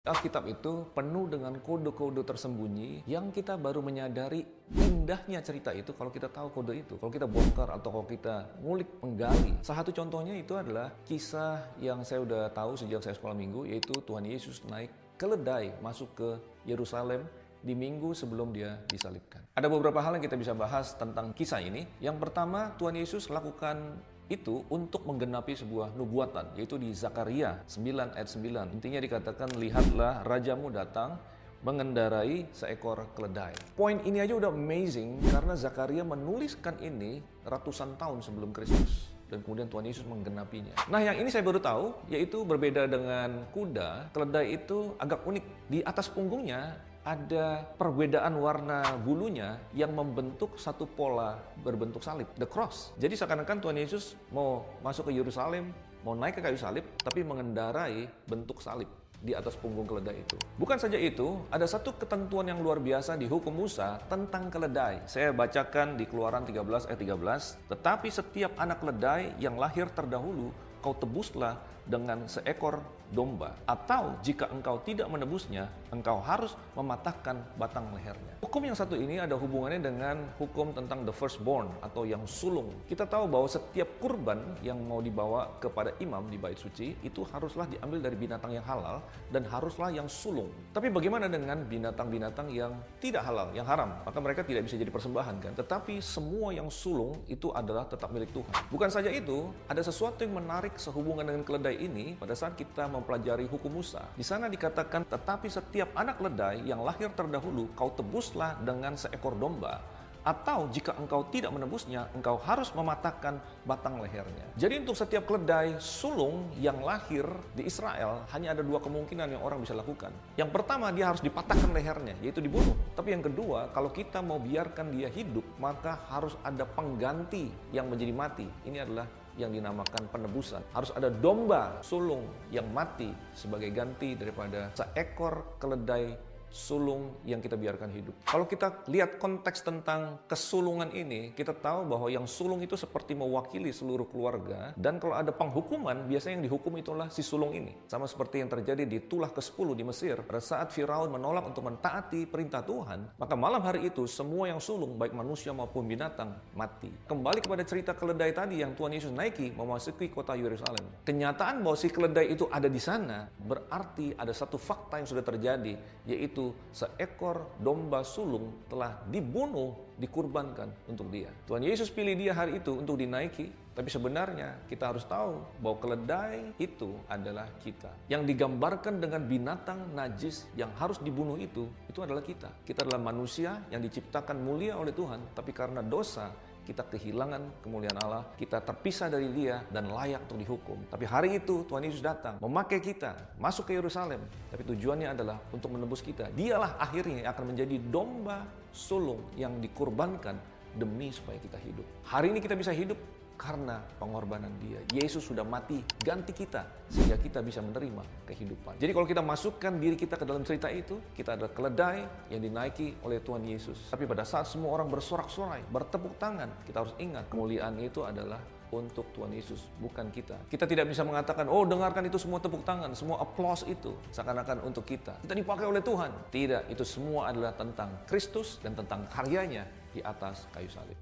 Alkitab itu penuh dengan kode-kode tersembunyi yang kita baru menyadari indahnya cerita itu kalau kita tahu kode itu, kalau kita bongkar atau kalau kita ngulik, menggali. Salah satu contohnya itu adalah kisah yang saya udah tahu sejak saya sekolah minggu, yaitu Tuhan Yesus naik keledai masuk ke Yerusalem di minggu sebelum dia disalibkan. Ada beberapa hal yang kita bisa bahas tentang kisah ini. Yang pertama, Tuhan Yesus lakukan itu untuk menggenapi sebuah nubuatan, yaitu di Zakaria 9 ayat 9. Intinya dikatakan, lihatlah rajamu datang mengendarai seekor keledai. Poin ini aja udah amazing karena Zakaria menuliskan ini ratusan tahun sebelum Kristus. Dan kemudian Tuhan Yesus menggenapinya. Nah, yang ini saya baru tahu, yaitu berbeda dengan kuda, keledai itu agak unik. Di atas punggungnya ada perbedaan warna bulunya yang membentuk satu pola berbentuk salib, the cross. Jadi seakan-akan Tuhan Yesus mau masuk ke Yerusalem, mau naik ke kayu salib, tapi mengendarai bentuk salib di atas punggung keledai itu. Bukan saja itu, ada satu ketentuan yang luar biasa di hukum Musa tentang keledai. Saya bacakan di Keluaran 13 ayat 13, tetapi setiap anak keledai yang lahir terdahulu, kau tebuslah dengan seekor domba. Atau jika engkau tidak menebusnya, engkau harus mematahkan batang lehernya. Hukum yang satu ini ada hubungannya dengan hukum tentang the firstborn atau yang sulung. Kita tahu bahwa setiap kurban yang mau dibawa kepada imam di bait suci itu haruslah diambil dari binatang yang halal dan haruslah yang sulung. Tapi bagaimana dengan binatang-binatang yang tidak halal, yang haram? Maka mereka tidak bisa jadi persembahan kan? Tetapi semua yang sulung itu adalah tetap milik Tuhan. Bukan saja itu, ada sesuatu yang menarik sehubungan dengan keledai ini pada saat kita mempelajari hukum Musa. Di sana dikatakan, tetapi setiap anak keledai yang lahir terdahulu kau tebuslah dengan seekor domba. Atau jika engkau tidak menebusnya, engkau harus mematahkan batang lehernya. Jadi untuk setiap keledai sulung yang lahir di Israel, hanya ada dua kemungkinan yang orang bisa lakukan. Yang pertama, dia harus dipatahkan lehernya, yaitu dibunuh. Tapi yang kedua, kalau kita mau biarkan dia hidup, maka harus ada pengganti yang menjadi mati. Ini adalah yang dinamakan penebusan. Harus ada domba sulung yang mati sebagai ganti daripada seekor keledai sulung yang kita biarkan hidup. Kalau kita lihat konteks tentang kesulungan ini, kita tahu bahwa yang sulung itu seperti mewakili seluruh keluarga, dan kalau ada penghukuman, biasanya yang dihukum itulah si sulung ini. Sama seperti yang terjadi di tulah ke-10 di Mesir. Pada saat Firaun menolak untuk mentaati perintah Tuhan, maka malam hari itu semua yang sulung, baik manusia maupun binatang, mati. Kembali kepada cerita keledai tadi yang Tuhan Yesus naiki memasuki kota Yerusalem. Kenyataan bahwa si keledai itu ada di sana berarti ada satu fakta yang sudah terjadi, yaitu seekor domba sulung telah dibunuh, dikurbankan untuk dia. Tuhan Yesus pilih dia hari itu untuk dinaiki, tapi sebenarnya kita harus tahu bahwa keledai itu adalah kita. Yang digambarkan dengan binatang najis yang harus dibunuh itu adalah kita. Kita adalah manusia yang diciptakan mulia oleh Tuhan, tapi karena dosa, kita kehilangan kemuliaan Allah, kita terpisah dari Dia dan layak untuk dihukum. Tapi hari itu Tuhan Yesus datang, memakai kita, masuk ke Yerusalem. Tapi tujuannya adalah untuk menebus kita. Dialah akhirnya yang akan menjadi domba sulung yang dikurbankan demi supaya kita hidup. Hari ini kita bisa hidup karena pengorbanan Dia. Yesus sudah mati ganti kita sehingga kita bisa menerima kehidupan. Jadi kalau kita masukkan diri kita ke dalam cerita itu, kita adalah keledai yang dinaiki oleh Tuhan Yesus. Tapi pada saat semua orang bersorak-sorai, bertepuk tangan, kita harus ingat kemuliaan itu adalah untuk Tuhan Yesus, bukan kita. Kita tidak bisa mengatakan, oh dengarkan itu semua tepuk tangan, semua applause itu seakan-akan untuk kita. Kita dipakai oleh Tuhan. Tidak, itu semua adalah tentang Kristus dan tentang karyanya di atas kayu salib.